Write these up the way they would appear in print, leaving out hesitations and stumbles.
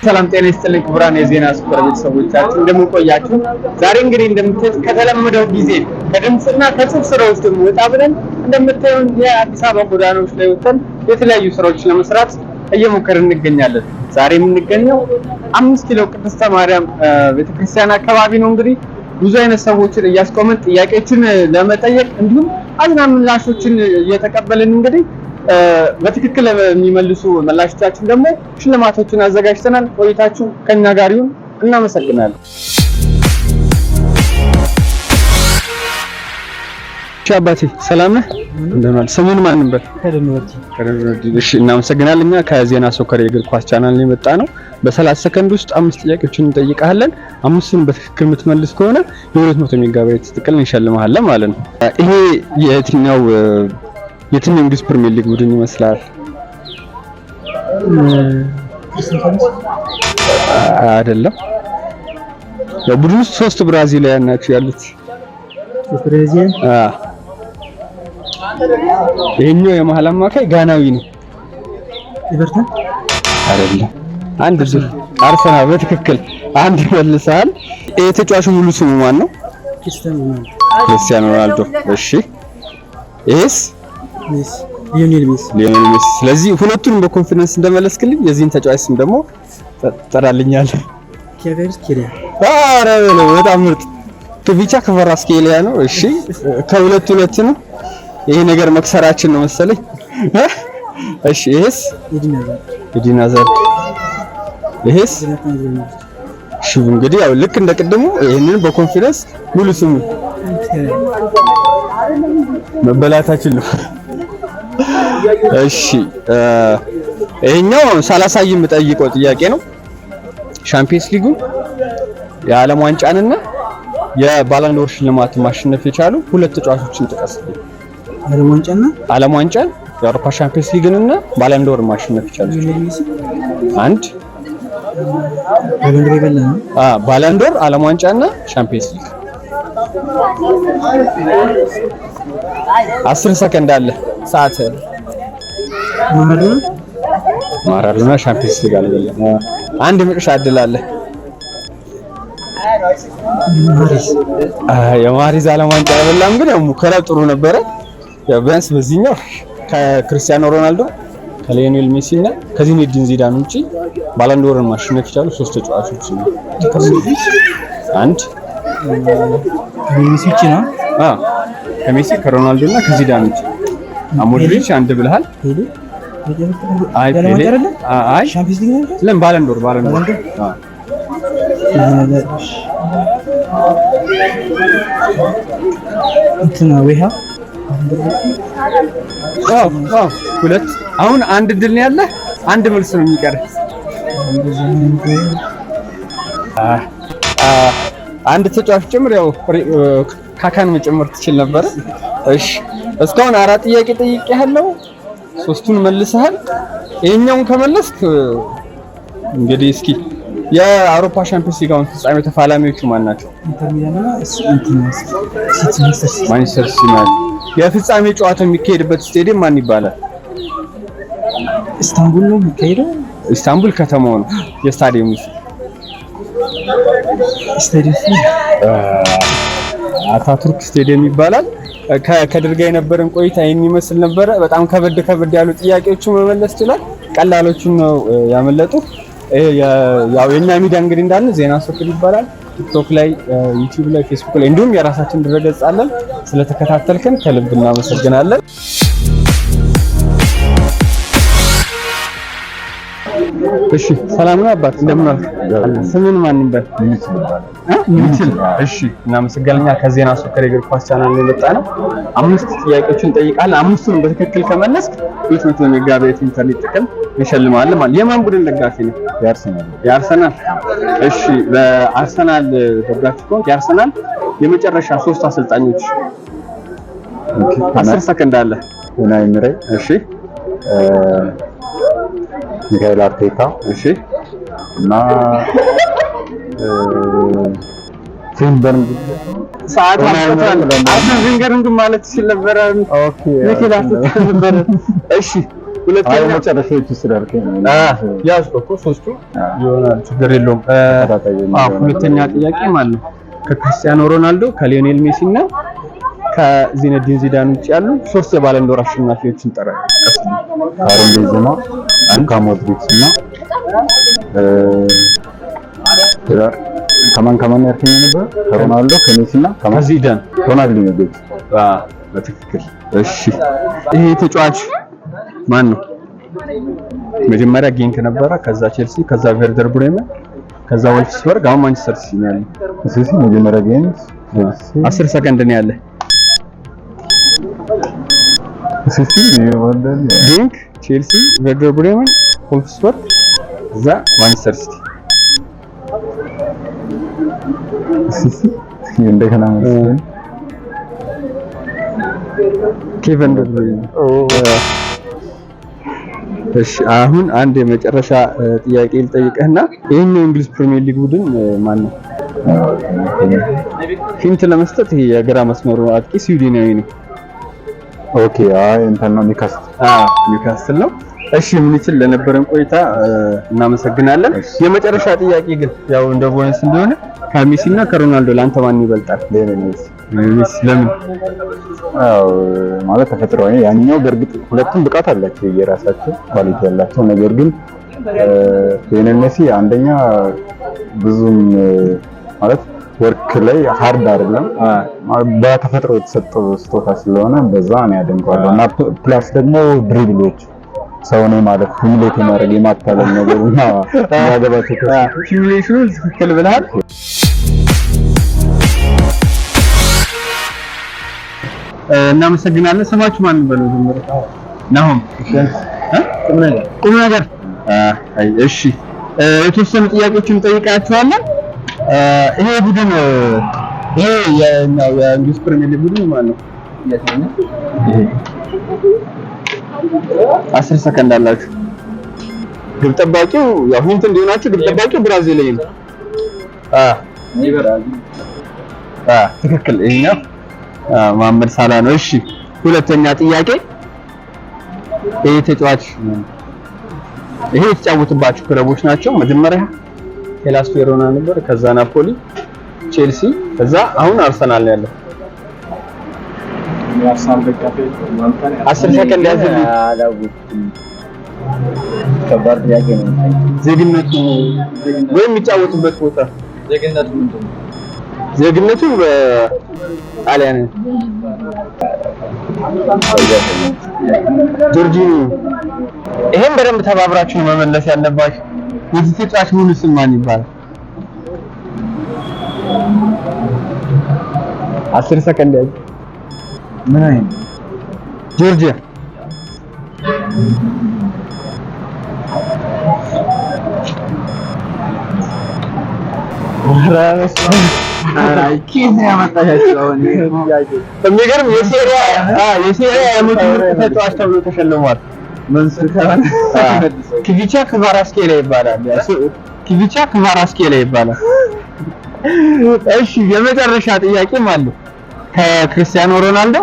ሰላም ጤና ይስጥልኝ ክቡራን የዜና ሱፐር ቤተሰቦቻችን እንደምን ቆያችሁ? ዛሬ እንግዲህ እንደምታዩት ከተለመደው ጊዜ ከድምጽና ከጽሁፍ ስራዎች ደግሞ ወጣ ብለን እንደምታዩን የአዲስ አበባ ጎዳናዎች ላይ ወጥተን የተለያዩ ስራዎችን ለመስራት እየሞከርን እንገኛለን። ዛሬ የምንገኘው 5 ኪሎ ቅድስተ ማርያም ቤተክርስቲያን አካባቢ ነው። እንግዲህ ብዙ አይነት ሰዎችን እያስቆመን ጥያቄዎችን ለመጠየቅ እንዲሁም አዝናኝ ምላሾችን እየተቀበልን እንግዲህ በትክክል የሚመልሱ መላሾቻችን ደግሞ ሽልማቶችን አዘጋጅተናል። ቆይታችሁ ከኛ ጋር ይሁን። እናመሰግናለን። ሻባቲ ሰላም ነህ? እንደምን ስሙን ማን ነበር? ከደንወርዲ። እሺ እናመሰግናለን። እኛ ከዜና ሶከር የእግር ኳስ ቻናል ላይ መጣ ነው። በ30 ሰከንድ ውስጥ 5 ጥያቄዎችን እንጠይቃለን። 5ቱን በትክክል የምትመልስ ከሆነ የ200 ሜጋባይት ጥቅል እንሸልማለን ማለት ነው። ይሄ የትኛው እንግሊዝ ፕሪሚየር ሊግ ቡድን ይመስላል? አይደለም። የቡድኑ ውስጥ 3 ብራዚላውያን ናቸው ያሉት። ብራዚል? ይሄኛው የመሃል አማካይ ጋናዊ ነው። ኤቨርተን? አይደለም። አንድ ዙር አርሰናል። በትክክል አንድ መልሰሃል። የተጫዋቹ ሙሉ ስሙ ማን ነው? ክርስቲያኖ ሮናልዶ። እሺ ይሄስ? ሊዮኔል ሜሲ። ስለዚህ ሁለቱንም በኮንፊደንስ እንደመለስክልኝ የዚህን ተጫዋች ስም ደግሞ ትጠራልኛለህ? ኬቨራስኬሊያ። አረ በጣም ምርጥ። ክቪቻ ክቫራትስኬሊያ ነው። እሺ ከሁለት ነው። ይሄ ነገር መክሰራችን ነው መሰለኝ። እሺ ይሄስ? ኤዲን ሃዛርድ። ይሄስ? እሺ እንግዲህ ያው ልክ እንደቀደሙ ይሄንን በኮንፊደንስ ሙሉ ስሙ መበላታችን ነው። እሺ ይሄኛው ሳላሳይ የምጠይቀው ጥያቄ ነው። ሻምፒየንስ ሊጉን የዓለም ዋንጫንና የባላንዶር ሽልማት ማሸነፍ የቻሉ ሁለት ተጫዋቾችን ጥቀስ። ዓለም ዋንጫን የአውሮፓ ሻምፒየንስ ሊግንና ባላንዶር ማሸነፍ የቻሉ አንድ ባላንዶር፣ ዓለም ዋንጫና ሻምፒየንስ ሊግ 10 ሰከንድ አለ ሰዓት። ማራዶና ሻምፒየንስ ሊግ አለ። አንድ ምርጫ እድል አለ። የማሪዝ ዓለም ዋንጫ አይበላም፣ ግን ሙከራ ጥሩ ነበረ። ያው ቢያንስ በዚህኛው ከክርስቲያኖ ሮናልዶ ከሊዮኔል ሜሲ እና ከዚነዲን ዚዳን ውጪ ባላንዶርን ማሸነፍ የቻሉ 3 ተጫዋቾች ነው። አንድ ሜሲ ነው። ከሜሲ ከሮናልዶ እና ከዚዳን ውጪ ሞድሪች አንድ ብለሃል። አይ ሻምፒየንስ ሊግ ነው። ለምን ባላንዶር ሁለት። አሁን አንድ ድል ነው ያለ፣ አንድ መልስ ነው የሚቀር። አንድ ተጫዋች ጭምር ያው ካካን መጨመር ትችል ነበር። እሺ እስካሁን 4 ጥያቄ ጠይቄሃለሁ፣ 3ቱን መልሰሃል። ይሄኛውን ከመለስክ እንግዲህ እስኪ የአውሮፓ ሻምፒየንስ ሊግ ፍጻሜ ተፋላሚዎቹ ማን ናቸው? ማንቸስተር ሲቲ። የፍጻሜ ጨዋታው የሚካሄድበት ስቴዲየም ማን ይባላል? ኢስታንቡል ነው የሚካሄደው። ኢስታንቡል ከተማው ነው። የስታዲየሙ አታቱርክ ስቴዲየም ይባላል። ከድር ጋር የነበረን ቆይታ የሚመስል ነበረ። በጣም ከበድ ያሉ ጥያቄዎችን መመለስ ይችላል። ቀላሎቹን ነው ያመለጡ። ያው የኛ ሚዲያ እንግዲህ እንዳለ ዜና ሶከር ይባላል። ቲክቶክ ላይ፣ ዩቲዩብ ላይ፣ ፌስቡክ ላይ እንዲሁም የራሳችን ድረገጽ አለን። ስለተከታተልከን ከልብ እናመሰግናለን። እሺ ሰላም ነው አባት፣ እንደምን አልክ? ስምን ማን ይባል? ሚችል። እሺ እናመሰግናለን። ከዜና ሶከር የእግር ኳስ ቻናል ላይ መጣ ነው። 5 ጥያቄዎችን እንጠይቃለን። 5ቱን በትክክል ከመለስክ 200 ሜጋባይት ኢንተርኔት ጥቅል እንሸልማለን ማለት። የማን ቡድን ደጋፊ ነው? የአርሰናል። እሺ ለአርሰናል ደጋፊ ከሆንክ የአርሰናል የመጨረሻ 3 አሰልጣኞች 10 ሰከንድ አለ። ኡናይ ኤምሬ። እሺ ሚካኤል አርቴታ። እሺ እና ፊንበርግ ሰዓት አርሰን ቬንገርን ማለት ይችላል ነበር። ኦኬ ሚካኤል አርቴታ ነበር። እሺ ሁለተኛ መጨረሻዎቹ ስላልከኝ ያዝኩ እኮ ሶስቱ ይሆናል፣ ችግር የለውም። ሁለተኛ ጥያቄ ማለት ነው ከክርስቲያኖ ሮናልዶ ከሊዮኔል ሜሲ እና ከዚነዲን ዚዳን ውጭ ያሉ 3 የባለን ዶር አሸናፊዎችን ጠራ። ካሪም ቤንዜማ፣ ሉካ ሞድሪች እና ከማን ያልከኝ ነበር? ከሮናልዶ ከሜሲ እና ከዚዳን ሮናልዲኞ ነው። በትክክል እሺ። ይሄ ተጫዋች ማን ነው? መጀመሪያ ጌንክ ነበረ፣ ከዛ ቼልሲ፣ ከዛ ቬርደር ብሬመን፣ ከዛ ወልፍስበርግ፣ አሁን ማንቸስተር ሲቲ ነው ያለው። እሺ መጀመሪያ ጌንክ 10 ሰከንድ ነው ያለ። ሲቲ ይወደል ጌንክ፣ ቼልሲ፣ ቬርደር ብሬመን፣ ወልፍስበርግ፣ ከዛ ማንቸስተር ሲቲ። ሲቲ እንደገና ማለት ኬቨን ደ ብሩይነ። እሺ አሁን አንድ የመጨረሻ ጥያቄ ልጠይቅህና ይሄኛው እንግሊዝ ፕሪሚየር ሊግ ቡድን ማን ነው? ሂንት ለመስጠት ይሄ የግራ መስመሩ አጥቂ ስዊድናዊ ነው። ኦኬ እንትን ነው ኒውካስትል ነው። እሺ ምን ይችል ለነበረን ቆይታ እናመሰግናለን። የመጨረሻ ጥያቄ ግን ያው እንደ ቦነስ እንደሆነ ከሜሲ እና ከሮናልዶ ለአንተ ማን ይበልጣል? ሜሲ። ለምን? ማለት ተፈጥሯዊ ያኛው በእርግጥ ሁለቱም ብቃት አላቸው የራሳቸው ኳሊቲ ያላቸው፣ ነገር ግን ሊዮኔል ሜሲ አንደኛ ብዙም ማለት ወርክ ላይ ሃርድ አይደለም፣ በተፈጥሮ የተሰጠው ስጦታ ስለሆነ በዛ ነው ያደንቀዋለሁ። እና ፕላስ ደግሞ ድሪብሎች ሰው ነው ማለት ሁሌት ማድረግ የማታለል ነገርና ያገባቸው ፊውሌሽኑ ትክክል ብለሃል። እናመሰግናለን። ስማችሁ ማን በለው? ናሆም ቁም ነገር። እሺ የተወሰኑ ጥያቄዎችን ጠይቃችኋለን። ይሄ ቡድን ይሄ የእንግሊዝ ፕሪሚየር ሊግ ቡድን ማለት ነው። 10 ሰከንድ አላችሁ። ግብ ጠባቂው ያው ሂንት እንዲሆናችሁ ግብ ጠባቂው ብራዚላዊ ነው። ትክክል። ይሄኛው መሐመድ ሳላ ነው። እሺ ሁለተኛ ጥያቄ ይሄ ተጫዋች ይሄ የተጫወተባቸው ክለቦች ናቸው። መጀመሪያ ሄላስ ቬሮና ነበር፣ ከዛ ናፖሊ፣ ቼልሲ፣ ከዛ አሁን አርሰናል ነው ያለው። 10 ሰከንድ ያዝልኝ። ከባድ ጥያቄ ነው። ዜግነቱ ወይም የሚጫወቱበት ቦታ ዜግነቱ ምንድን ነው? ዜግነቱ በጣሊያን ጆርጂኒዮ። ይሄን በደንብ ተባብራችሁ መመለስ ያለባችሁ። የዚህ ተጫዋች ሙሉ ስም ማን ይባላል? 10 ሰከንድ ያዝ። ምን አይነት ጆርጂያ የሚገርም የሴሪያ የዓመቱ ምርጥ ተጫዋች ተብሎ ተሸልሟል። ኪቪቻ ክቫራትስኬሊያ ይባላል። እሺ የመጨረሻ ጥያቄ ማለት ነው ከክርስቲያኖ ሮናልዶ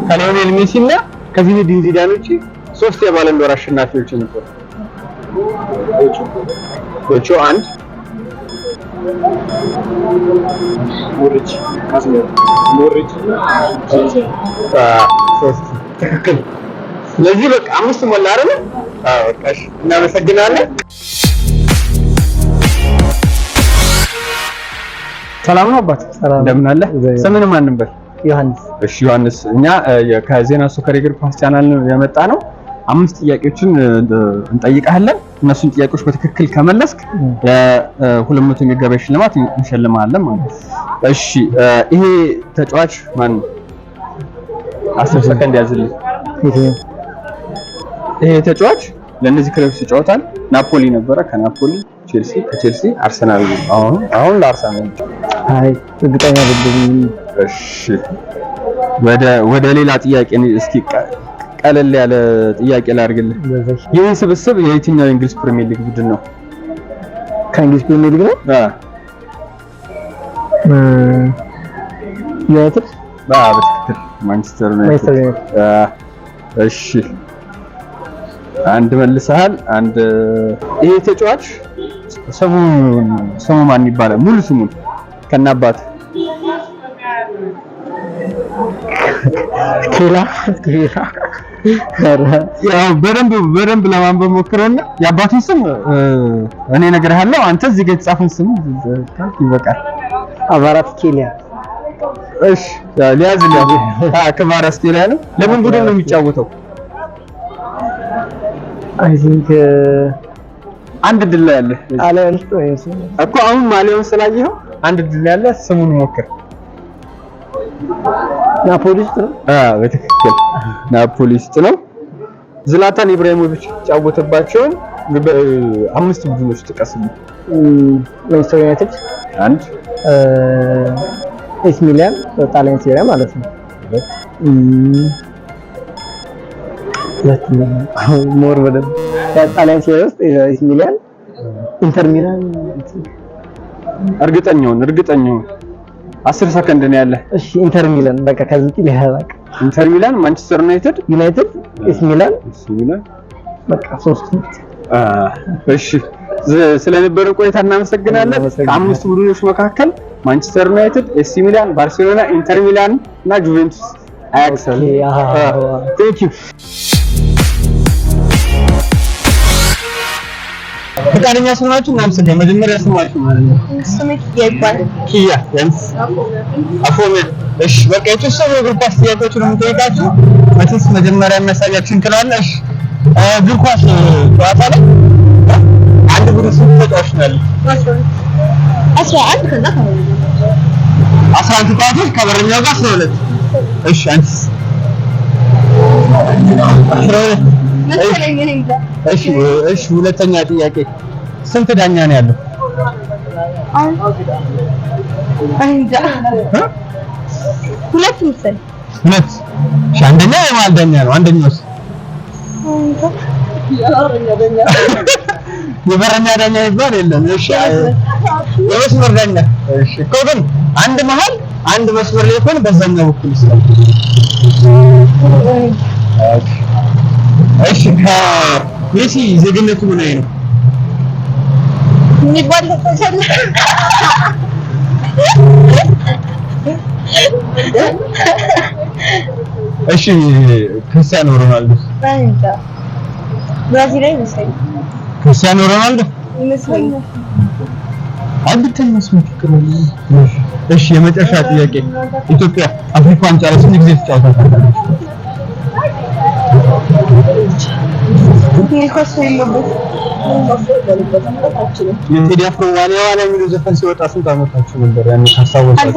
ከሊዮኔል ሜሲ እና ከዚነዲን ዚዳን ውጪ 3 የባለን ዶር አሸናፊዎችን ነው። ኦቾ አንድ ሞድሪች ትክክል። ስለዚህ በቃ 5 ሞላ አይደል? አዎ በቃ እሺ፣ እናመሰግናለን። ሰላም ነው አባት? እንደምን አለ? ስምን ማን ነበር? ዮሐንስ። እሺ ዮሐንስ፣ እኛ ከዜና ሶከር የእግር ኳስ ቻናል የመጣ ነው። 5 ጥያቄዎችን እንጠይቃለን። እነሱን ጥያቄዎች በትክክል ከመለስክ ለ200 ሜጋባይት ሽልማት እንሸልማለን ማለት ነው። እሺ ይሄ ተጫዋች ማን ነው? 10 ሰከንድ ያዝልኝ። ይሄ ተጫዋች ለእነዚህ ክለቦች ይጫወታል። ናፖሊ ነበረ፣ ከናፖሊ ቼልሲ፣ ከቼልሲ አርሰናል። አሁን ለአርሰናል። አይ እርግጠኛ አይደለሁም። እሺ ወደ ሌላ ጥያቄ እስኪ ቀለል ያለ ጥያቄ ላድርግልህ። ይህ ስብስብ የየትኛው የእንግሊዝ ፕሪሚየር ሊግ ቡድን ነው? ከእንግሊዝ ፕሪሚየር ሊግ ነው? ዩናይትድ። በትክክል ማንቸስተር ዩናይትድ። እሺ አንድ መልሰሃል። አንድ ይሄ ተጫዋች ስሙ ማን ይባላል? ሙሉ ስሙን ከናባት ኬላ ያው በደንብ ለማንበብ ሞክረውና የአባቱን ስም እኔ እነግርሃለሁ። አንተ እዚህ ጋር የተጻፈውን ስም ካልክ ይበቃል። አቫራትስኬሊያ። እሺ ሊያዝልህ ከቫራትስኬሊያ ነው። ለምን ቡድን ነው የሚጫወተው? አይ ቲንክ አንድ ድል ላይ ያለ ጣሊያን ውስጥ ወይስ እኮ አሁን ማሊያውን ስላየኸው አንድ ድል ላይ ያለ ስሙን ሞክር። ናፖሊ ውስጥ ነው። በትክክል ናፖሊ ውስጥ ነው። ዝላታን ኢብራሂሞቪች የተጫወተባቸውን 5 ቡድኖች ጥቀስልኝ። ማንቸስተር ዩናይትድ አንድ፣ ኤሲ ሚላን ጣሊያን ሴሪያ ማለት ነው። ሞር በደንብ ጣሊያን ሴሪያ ውስጥ ኤሲ ሚላን፣ ኢንተር ሚላን እርግጠኛውን 10 ሰከንድ ነው ያለ። እሺ ኢንተር ሚላን በቃ ከዚህ ሌላ በቃ ኢንተር ሚላን፣ ማንቸስተር ዩናይትድ፣ ኤሲ ሚላን በቃ 3 እሺ ስለነበረን ቆይታ እናመሰግናለን። ከአምስቱ ቡድኖች መካከል ማንቸስተር ዩናይትድ፣ ኤሲ ሚላን፣ ባርሴሎና፣ ኢንተር ሚላን እና ጁቬንቱስ አያክሰል። ቴንክ ዩ። ፈቃደኛ ስለሆናችሁ እናመሰግናለን። መጀመሪያ ስማችሁ ማለት ነው? ስሜ ኪያ ይባላል። ኪያ ያንስ አፎሚያ። እሺ በቃ የተወሰኑ እግር ኳስ ጥያቄዎችን ነው የምጠይቃችሁ። መቼስ መጀመሪያ የሚያሳያችሁን ትላለሽ። እግር ኳስ ጨዋታ ላይ አንድ ቡድን ስንት ተጫዋች ነው ያለው? 11 ከዛ 11 ተጫዋቾች ከበረኛው ጋር 12። እሺ አንቺስ? 12 መሰለኝ እኔ እንጃ። እሺ ሁለተኛ ጥያቄ ስንት ዳኛ ነው ያለው? እንጃ ሁለት መሰለኝ። ሁለት። እሺ አንደኛ የማል ዳኛ ነው። አንደኛውስ? የበረኛ ዳኛ ይባል የለም። እሺ የመስመር ዳኛ። እሺ እኮ ግን አንድ መሃል አንድ መስመር ላይ ሆነ በዛኛው በኩል ይስላል። እሺ ሜሲ ዜግነቱ ምን አይነት ነው? ምን ይባል ተሰለ እሺ ክርስቲያኖ ሮናልዶ? እንጃ ብራዚላዊ መሰለኝ። ክርስቲያኖ ሮናልዶ ይመስለኝ። አንተን መስመር ነው። እሺ የመጨረሻ ጥያቄ ኢትዮጵያ አፍሪካ ዋንጫ ላይ ስንት ጊዜ ተጫውታለች? የቴዲ አፍሮ ዋሊያ የሚለው ዘፈን ሲወጣ ስንት ዓመታችሁ ነበር? ያን ካስታወሳችሁ?